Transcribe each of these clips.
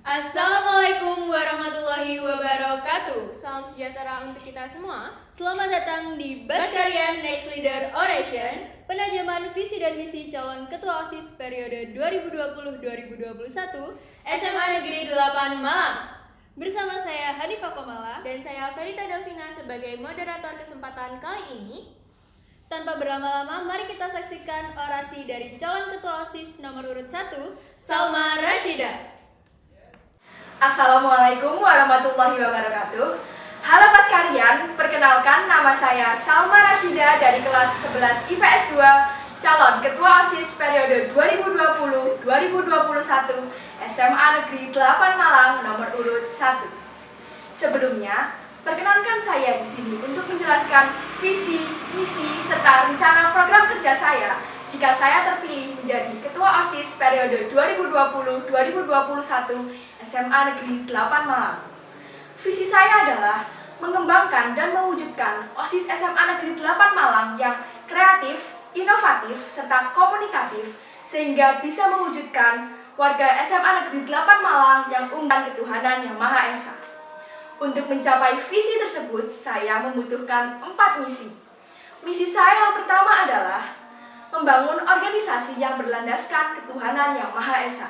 Assalamualaikum warahmatullahi wabarakatuh. Salam sejahtera untuk kita semua. Selamat datang di Baskarian Next Leader Oration, penajaman visi dan misi calon ketua OSIS periode 2020-2021 SMA Negeri 8 Malang. Bersama saya Hanifah Komala Dan saya Felita Delvina sebagai moderator kesempatan kali ini. Tanpa berlama-lama, mari kita saksikan orasi dari calon ketua OSIS nomor urut 1, Salma Rashida. Assalamualaikum warahmatullahi wabarakatuh. Halo Baskarian, perkenalkan nama saya Salma Rashida dari kelas 11 IPS 2, calon ketua OSIS periode 2020-2021 SMA Negeri 8 Malang nomor urut 1. Sebelumnya, perkenankan saya di sini untuk menjelaskan visi, misi, serta rencana program kerja saya jika saya terpilih menjadi Ketua OSIS periode 2020-2021 SMA Negeri 8 Malang. Visi saya adalah mengembangkan dan mewujudkan OSIS SMA Negeri 8 Malang yang kreatif, inovatif, serta komunikatif sehingga bisa mewujudkan warga SMA Negeri 8 Malang yang ungkapan ketuhanan yang Maha Esa. Untuk mencapai visi tersebut, saya membutuhkan 4 misi. Misi saya yang pertama adalah membangun organisasi yang berlandaskan ketuhanan yang Maha Esa.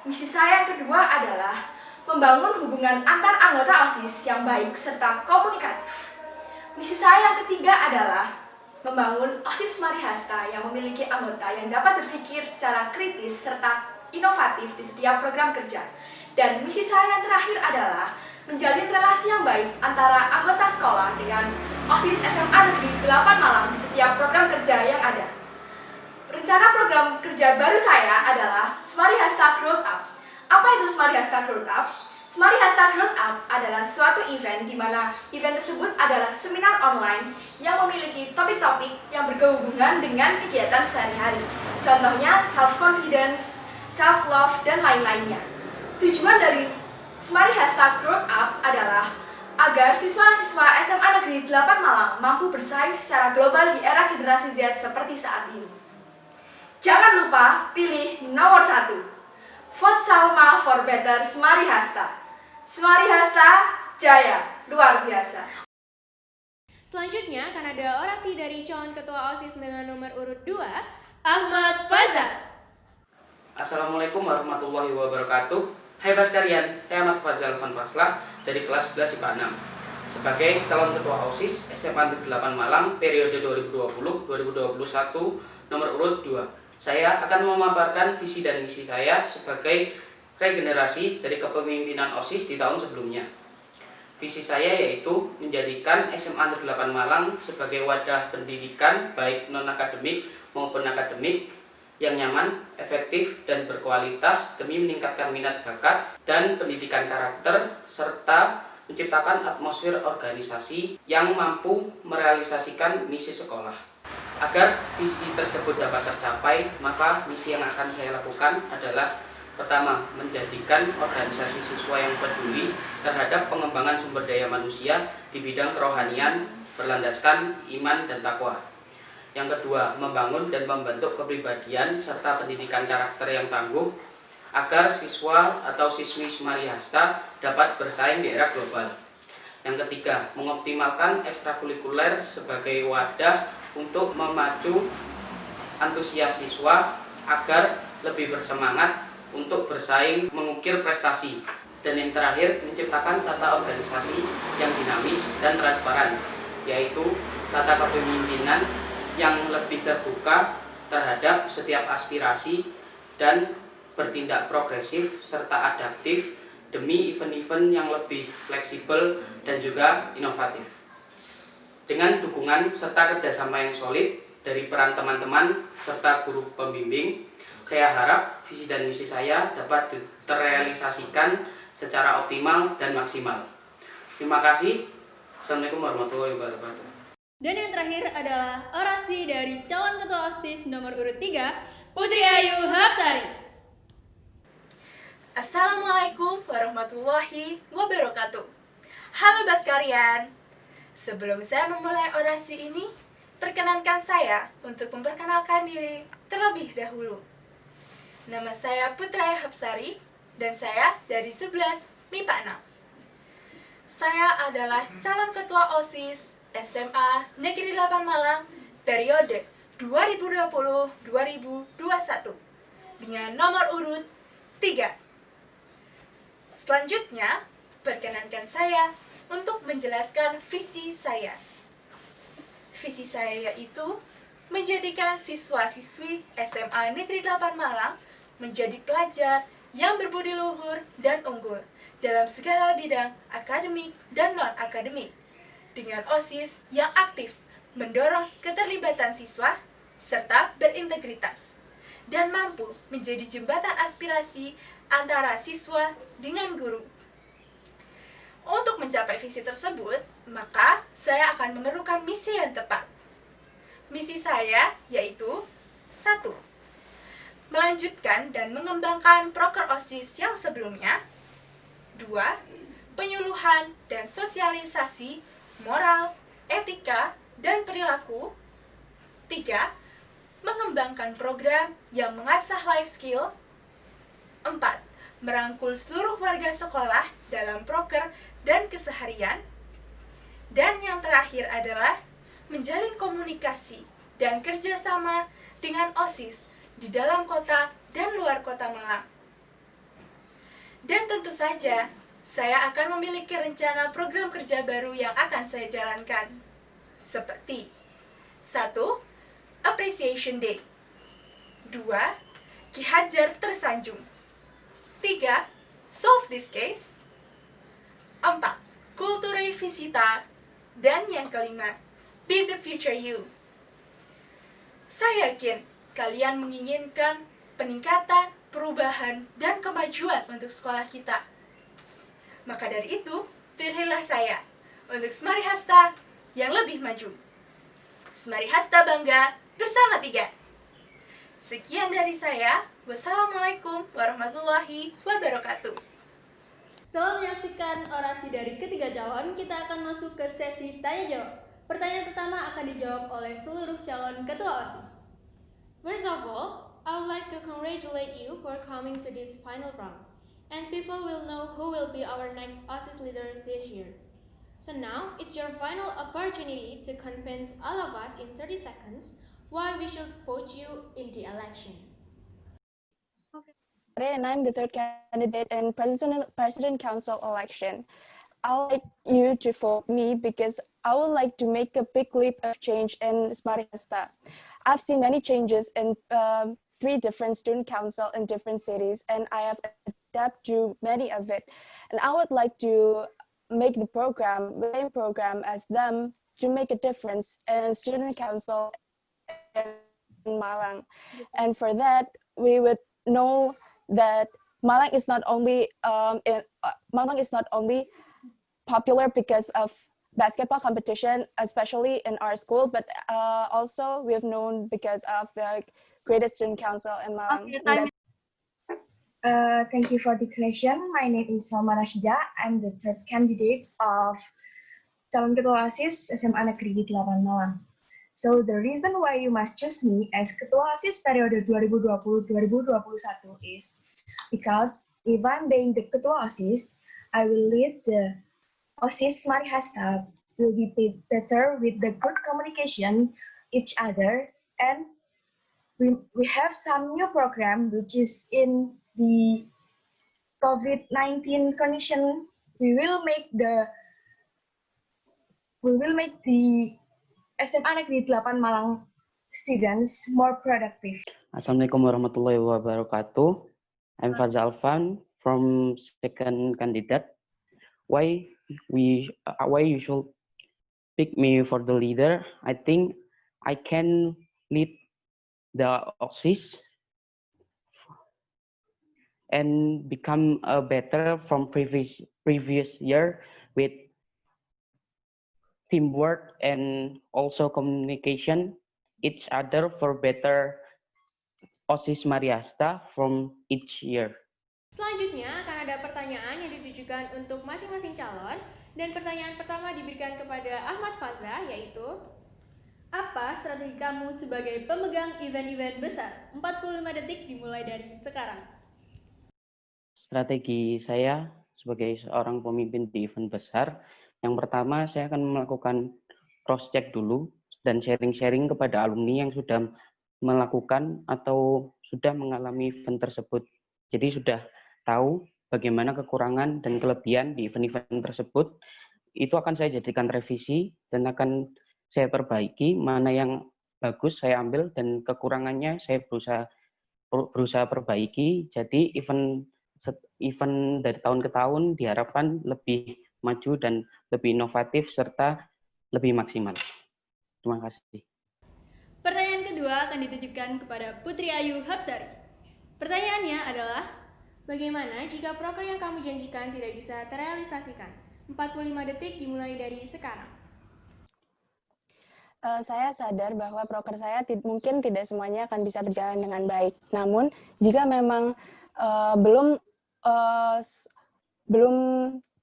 Misi saya yang kedua adalah membangun hubungan antar anggota OSIS yang baik serta komunikatif. Misi saya yang ketiga adalah membangun OSIS Marihasta yang memiliki anggota yang dapat berpikir secara kritis serta inovatif di setiap program kerja. Dan misi saya yang terakhir adalah menjalin relasi yang baik antara anggota sekolah dengan OSIS SMA Negeri 8 Malang di setiap program kerja yang ada. Rencana program kerja baru saya adalah Smarihasta Growth Up. Apa itu Smarihasta Growth Up? Smarihasta Growth Up adalah suatu event di mana event tersebut adalah seminar online yang memiliki topik-topik yang berhubungan dengan kegiatan sehari-hari. Contohnya self-confidence, self-love, dan lain-lainnya. Tujuan dari Smarihasta Growth Up adalah agar siswa-siswa SMA Negeri 8 Malang mampu bersaing secara global di era generasi Z seperti saat ini. Jangan lupa pilih nomor 1. Vote Salma for Better Smarihasta. Smarihasta Jaya, luar biasa. Selanjutnya akan ada orasi dari calon ketua OSIS dengan nomor urut 2, Ahmad Fazal. Assalamualaikum warahmatullahi wabarakatuh. Hai Baskarian, saya Ahmad Fazal Fanfaslah dari kelas 11 IPA 6. Sebagai calon ketua OSIS SMA Negeri 8 Malang periode 2020-2021 nomor urut 2. Saya akan memaparkan visi dan misi saya sebagai regenerasi dari kepemimpinan OSIS di tahun sebelumnya. Visi saya yaitu menjadikan SMA Negeri 8 Malang sebagai wadah pendidikan baik non-akademik maupun akademik yang nyaman, efektif, dan berkualitas demi meningkatkan minat bakat dan pendidikan karakter serta menciptakan atmosfer organisasi yang mampu merealisasikan misi sekolah. Agar visi tersebut dapat tercapai, maka misi yang akan saya lakukan adalah pertama, menjadikan organisasi siswa yang peduli terhadap pengembangan sumber daya manusia di bidang kerohanian berlandaskan iman dan takwa. Yang kedua, membangun dan membentuk kepribadian serta pendidikan karakter yang tangguh agar siswa atau siswi Smarihasta dapat bersaing di era global. Yang ketiga, mengoptimalkan ekstrakurikuler sebagai wadah untuk memacu antusias siswa agar lebih bersemangat untuk bersaing mengukir prestasi. Dan yang terakhir, menciptakan tata organisasi yang dinamis dan transparan, yaitu tata kepemimpinan yang lebih terbuka terhadap setiap aspirasi dan bertindak progresif serta adaptif demi event-event yang lebih fleksibel dan juga inovatif. Dengan dukungan serta kerjasama yang solid dari peran teman-teman serta guru pembimbing, saya harap visi dan misi saya dapat terrealisasikan secara optimal dan maksimal. Terima kasih. Assalamualaikum warahmatullahi wabarakatuh. Dan yang terakhir adalah orasi dari calon ketua OSIS nomor urut 3, Putri Ayu Hapsari. Assalamualaikum warahmatullahi wabarakatuh. Halo Baskarian. Sebelum saya memulai orasi ini, perkenankan saya untuk memperkenalkan diri terlebih dahulu. Nama saya Putra Hapsari, Dan saya dari 11 MIPA 6. Saya adalah calon ketua OSIS SMA Negeri 8 Malang periode 2020-2021 dengan nomor urut 3. Selanjutnya, perkenankan saya untuk menjelaskan visi saya. Visi saya yaitu menjadikan siswa-siswi SMA Negeri 8 Malang menjadi pelajar yang berbudi luhur dan unggul dalam segala bidang akademik dan non-akademik, dengan OSIS yang aktif mendorong keterlibatan siswa serta berintegritas, dan mampu menjadi jembatan aspirasi antara siswa dengan guru. Untuk mencapai visi tersebut, maka saya akan memerlukan misi yang tepat. Misi saya yaitu 1. Melanjutkan dan mengembangkan proker OSIS yang sebelumnya. 2. Penyuluhan dan sosialisasi moral, etika, dan perilaku. 3. Mengembangkan program yang mengasah life skill. 4. Merangkul seluruh warga sekolah dalam proker dan keseharian. Dan yang terakhir adalah menjalin komunikasi dan kerjasama dengan OSIS di dalam kota dan luar kota Malang. Dan tentu saja, saya akan memiliki rencana program kerja baru yang akan saya jalankan. Seperti 1. Appreciation Day. 2. Ki Hajar tersanjung. 3. Solve this case. 4. Kulture visita. Dan yang kelima, be the future you. Saya yakin kalian menginginkan peningkatan, perubahan, dan kemajuan untuk sekolah kita. Maka dari itu, pilihlah saya untuk Semari Hasta yang lebih maju. Semari Hasta bangga bersama 3. Sekian dari saya. Wassalamualaikum warahmatullahi wabarakatuh. Setelah menyaksikan orasi dari ketiga calon, kita akan masuk ke sesi tanya-jawab. Pertanyaan pertama akan dijawab oleh seluruh calon ketua OSIS. First of all, I would like to congratulate you for coming to this final round, and people will know who will be our next OSIS leader this year. So now, it's your final opportunity to convince all of us in 30 seconds why we should vote you in the election. And I'm the third candidate in President Council election. I would like you to vote me because I would like to make a big leap of change in Semari Hasta. I've seen many changes in 3 different student council in different cities, and I have adapted to many of it. And I would like to make the same program as them, to make a difference in student council in Malang. And for that, we would know that Malang is not only popular because of basketball competition, especially in our school, but also we have known because of the greatest student council in Malang. Thank you for the question. My name is Salma Rashida. I'm the third candidate of calon ketua OSIS SMA Negeri 8 Malang. So the reason why you must choose me as ketua OSIS periode 2020-2021 is because if I'm being the ketua OSIS, I will lead the OSIS Semari Hasta will be better with the good communication each other, and we have some new program which is in the COVID-19 condition. We will make the SMA Negeri 8 Malang students more productive. Assalamualaikum warahmatullahi wabarakatuh. I'm Fazal Alfan from second candidate. Why you should pick me for the leader? I think I can lead the OSIS and become a better from previous year with teamwork and also communication each other for better OSIS Semari Hasta from each year. Selanjutnya akan ada pertanyaan yang ditujukan untuk masing-masing calon, dan pertanyaan pertama diberikan kepada Ahmad Faza, yaitu Apa strategi kamu sebagai pemegang event-event besar? 45 detik dimulai dari sekarang. Strategi saya sebagai seorang pemimpin di event besar, yang pertama saya akan melakukan cross-check dulu dan sharing-sharing kepada alumni yang sudah melakukan atau sudah mengalami event tersebut. Jadi sudah tahu bagaimana kekurangan dan kelebihan di event-event tersebut. Itu akan saya jadikan revisi dan akan saya perbaiki, mana yang bagus saya ambil dan kekurangannya saya berusaha perbaiki. Jadi event dari tahun ke tahun diharapkan lebih maju dan lebih inovatif serta lebih maksimal. Terima kasih. Pertanyaan kedua akan ditujukan kepada Putri Ayu Hapsari. Pertanyaannya adalah, Bagaimana jika proker yang kamu janjikan tidak bisa terrealisasikan? 45 detik dimulai dari sekarang. Saya sadar bahwa proker saya mungkin tidak semuanya akan bisa berjalan dengan baik. Namun, jika memang belum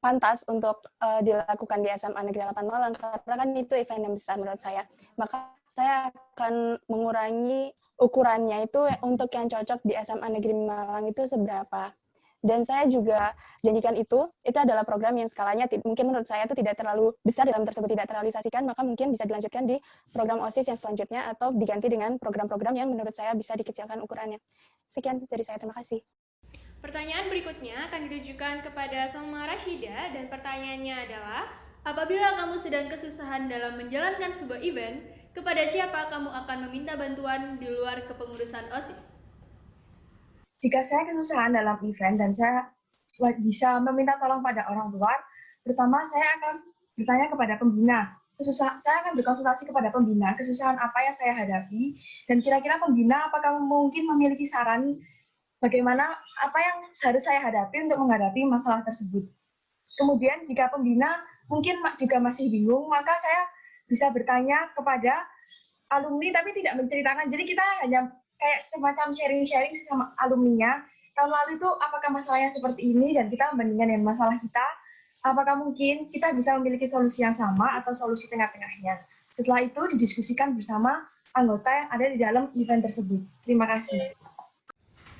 pantas untuk dilakukan di SMA Negeri 8 Malang, karena kan itu event yang besar menurut saya, maka saya akan mengurangi ukurannya itu untuk yang cocok di SMA Negeri Malang itu seberapa. Dan saya juga janjikan itu adalah program yang skalanya mungkin menurut saya itu tidak terlalu besar dalam tersebut tidak terrealisasikan, maka mungkin bisa dilanjutkan di program OSIS yang selanjutnya atau diganti dengan program-program yang menurut saya bisa dikecilkan ukurannya. Sekian dari saya, terima kasih. Pertanyaan berikutnya akan ditujukan kepada Salma Rashida dan pertanyaannya adalah, apabila kamu sedang kesusahan dalam menjalankan sebuah event, kepada siapa kamu akan meminta bantuan di luar kepengurusan OSIS? Jika saya kesusahan dalam event dan saya bisa meminta tolong pada orang luar, pertama saya akan bertanya kepada pembina. Saya akan berkonsultasi kepada pembina, kesusahan apa yang saya hadapi, dan kira-kira pembina apakah mungkin memiliki saran bagaimana apa yang harus saya hadapi untuk menghadapi masalah tersebut. Kemudian jika pembina mungkin juga masih bingung, maka saya bisa bertanya kepada alumni tapi tidak menceritakan. Jadi kita hanya kayak semacam sharing-sharing sama alumninya. Tahun lalu itu apakah masalahnya seperti ini dan kita membandingkan dengan masalah kita, apakah mungkin kita bisa memiliki solusi yang sama atau solusi tengah-tengahnya. Setelah itu didiskusikan bersama anggota yang ada di dalam event tersebut. Terima kasih.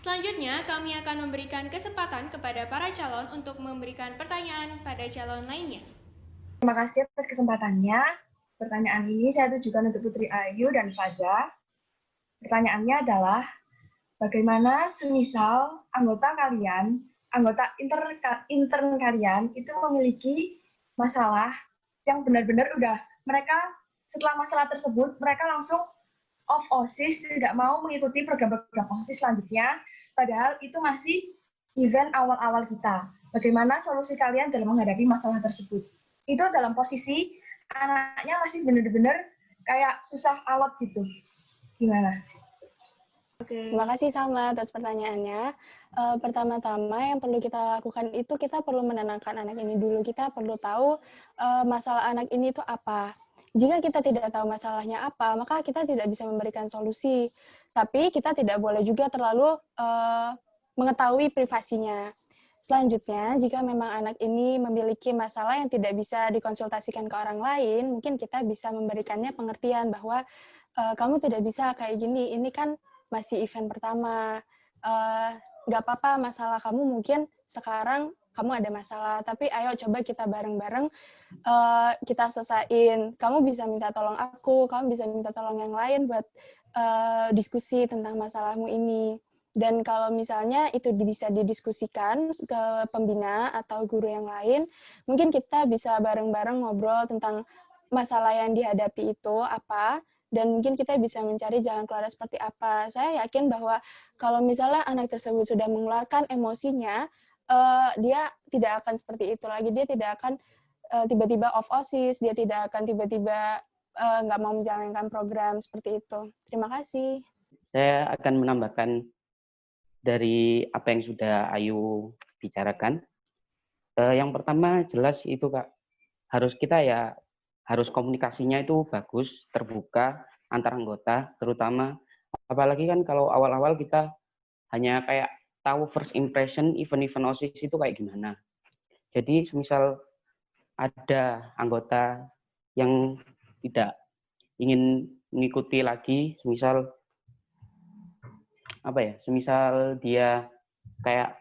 selanjutnya kami akan memberikan kesempatan kepada para calon untuk memberikan pertanyaan pada calon lainnya. Terima kasih atas kesempatannya. Pertanyaan ini saya tujukan untuk Putri Ayu dan Faza. Pertanyaannya adalah, bagaimana semisal anggota intern kalian itu memiliki masalah yang benar-benar mereka setelah masalah tersebut, mereka langsung off OSIS, tidak mau mengikuti program-program OSIS selanjutnya, padahal itu masih event awal-awal kita. Bagaimana solusi kalian dalam menghadapi masalah tersebut? Itu dalam posisi anaknya masih benar-benar kayak susah alot gitu. Gimana? Terima kasih Salma atas pertanyaannya. Pertama-tama yang perlu kita lakukan itu kita perlu menenangkan anak ini dulu. Kita perlu tahu masalah anak ini itu apa. Jika kita tidak tahu masalahnya apa, maka kita tidak bisa memberikan solusi. Tapi kita tidak boleh juga terlalu mengetahui privasinya. Selanjutnya, jika memang anak ini memiliki masalah yang tidak bisa dikonsultasikan ke orang lain, mungkin kita bisa memberikannya pengertian bahwa kamu tidak bisa kayak gini, ini kan masih event pertama, nggak apa-apa masalah kamu mungkin sekarang kamu ada masalah, tapi ayo coba kita bareng-bareng kita selesain. Kamu bisa minta tolong aku, kamu bisa minta tolong yang lain buat diskusi tentang masalahmu ini. Dan kalau misalnya itu bisa didiskusikan ke pembina atau guru yang lain, mungkin kita bisa bareng-bareng ngobrol tentang masalah yang dihadapi itu apa, dan mungkin kita bisa mencari jalan keluar seperti apa. Saya yakin bahwa kalau misalnya anak tersebut sudah mengeluarkan emosinya, dia tidak akan seperti itu lagi. Dia tidak akan tiba-tiba off OSIS, dia tidak akan tiba-tiba nggak mau menjalankan program seperti itu. Terima kasih. Saya akan menambahkan dari apa yang sudah Ayu bicarakan. Yang pertama jelas itu Kak, harus komunikasinya itu bagus, terbuka antar anggota, terutama apalagi kan kalau awal-awal kita hanya kayak tahu first impression event-event OSIS itu kayak gimana. Jadi semisal ada anggota yang tidak ingin mengikuti lagi, semisal dia kayak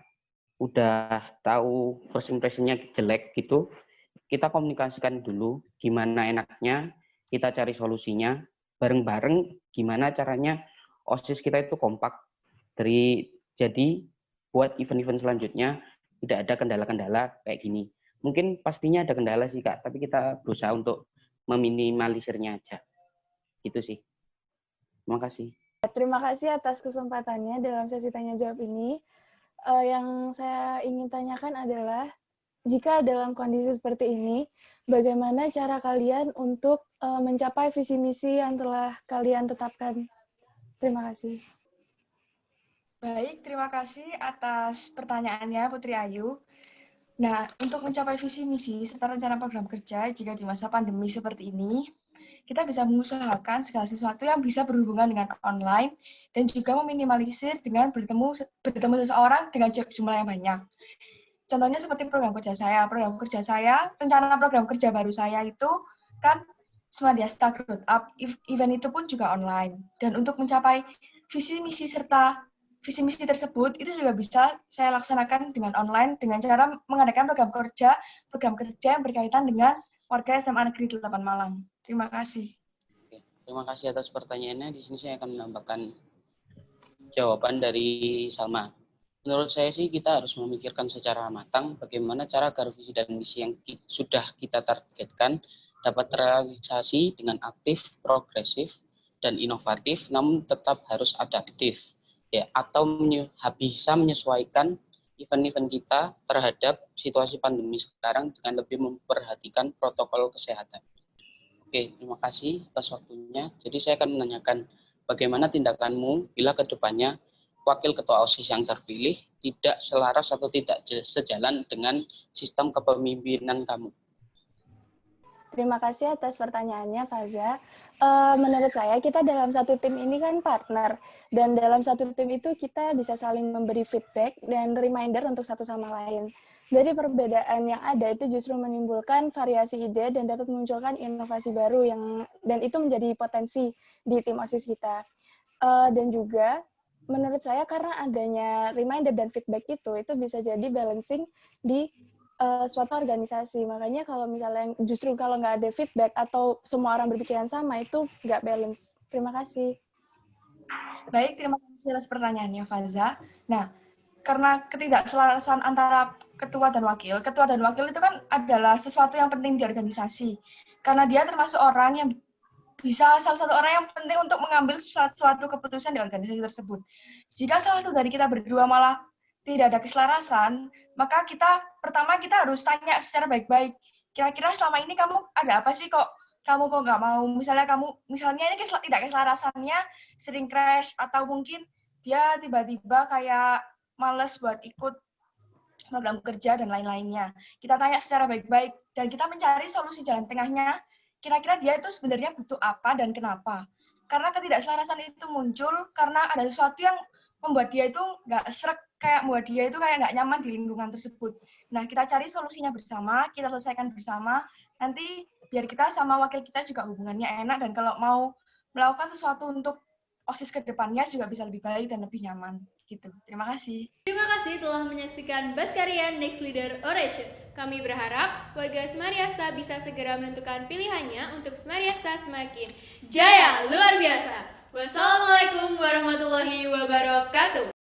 udah tahu first impression-nya jelek gitu, kita komunikasikan dulu gimana enaknya, kita cari solusinya bareng-bareng, gimana caranya OSIS kita itu kompak. Jadi buat event-event selanjutnya tidak ada kendala-kendala kayak gini. Mungkin pastinya ada kendala sih Kak, tapi kita berusaha untuk meminimalisirnya aja. Gitu sih. Terima kasih. Terima kasih atas kesempatannya dalam sesi tanya jawab ini. Yang saya ingin tanyakan adalah, jika dalam kondisi seperti ini, bagaimana cara kalian untuk mencapai visi misi yang telah kalian tetapkan? Terima kasih. Baik, terima kasih atas pertanyaannya Putri Ayu. Nah, untuk mencapai visi misi serta rencana program kerja jika di masa pandemi seperti ini, kita bisa mengusahakan segala sesuatu yang bisa berhubungan dengan online dan juga meminimalisir dengan bertemu seseorang dengan jumlah yang banyak. Contohnya seperti program kerja saya. Rencana program kerja baru saya itu kan Smadiasta Growth Up. Event itu pun juga online. Dan untuk mencapai visi misi tersebut itu juga bisa saya laksanakan dengan online dengan cara mengadakan program kerja yang berkaitan dengan warga SMA Negeri 8 Malang. Terima kasih. Oke, terima kasih atas pertanyaannya. Di sini saya akan menambahkan jawaban dari Salma. Menurut saya sih kita harus memikirkan secara matang bagaimana cara agar visi dan misi yang sudah kita targetkan dapat terrealisasi dengan aktif, progresif, dan inovatif, namun tetap harus adaptif, ya, atau bisa menyesuaikan event-event kita terhadap situasi pandemi sekarang dengan lebih memperhatikan protokol kesehatan. Oke, terima kasih atas waktunya. Jadi saya akan menanyakan bagaimana tindakanmu bila ke depannya wakil ketua OSIS yang terpilih tidak selaras atau tidak sejalan dengan sistem kepemimpinan kamu. Terima kasih atas pertanyaannya, Faza. Menurut saya, kita dalam satu tim ini kan partner. Dan dalam satu tim itu kita bisa saling memberi feedback dan reminder untuk satu sama lain. Dari perbedaan yang ada itu justru menimbulkan variasi ide dan dapat memunculkan inovasi baru dan itu menjadi potensi di tim OSIS kita. Dan juga menurut saya karena adanya reminder dan feedback itu bisa jadi balancing di suatu organisasi. Makanya kalau misalnya justru kalau nggak ada feedback atau semua orang berpikiran sama itu nggak balance. Terima kasih. Baik, terima kasih atas pertanyaannya Faza. Nah, karena ketidakselarasan antara ketua dan wakil itu kan adalah sesuatu yang penting di organisasi. Karena dia termasuk orang yang bisa salah satu orang yang penting untuk mengambil suatu keputusan di organisasi tersebut. Jika salah satu dari kita berdua malah tidak ada keselarasan, maka pertama kita harus tanya secara baik-baik. Kira-kira selama ini kamu ada apa sih kamu kok nggak mau? Misalnya ini tidak keselarasannya sering crash atau mungkin dia tiba-tiba kayak males buat ikut program kerja dan lain-lainnya. Kita tanya secara baik-baik dan kita mencari solusi jalan tengahnya. Kira-kira dia itu sebenarnya butuh apa dan kenapa? Karena ketidakselarasan itu muncul karena ada sesuatu yang membuat dia itu nggak srek, kayak membuat dia itu kayak nggak nyaman di lingkungan tersebut. Nah, kita cari solusinya bersama, kita selesaikan bersama, nanti biar kita sama wakil kita juga hubungannya enak, dan kalau mau melakukan sesuatu untuk OSIS ke depannya juga bisa lebih baik dan lebih nyaman. Gitu. Terima kasih. Terima kasih telah menyaksikan Baskarian Next Leader Oration. Kami berharap warga Smadiasta bisa segera menentukan pilihannya untuk Smadiasta semakin Jaya luar biasa. Wassalamualaikum warahmatullahi wabarakatuh.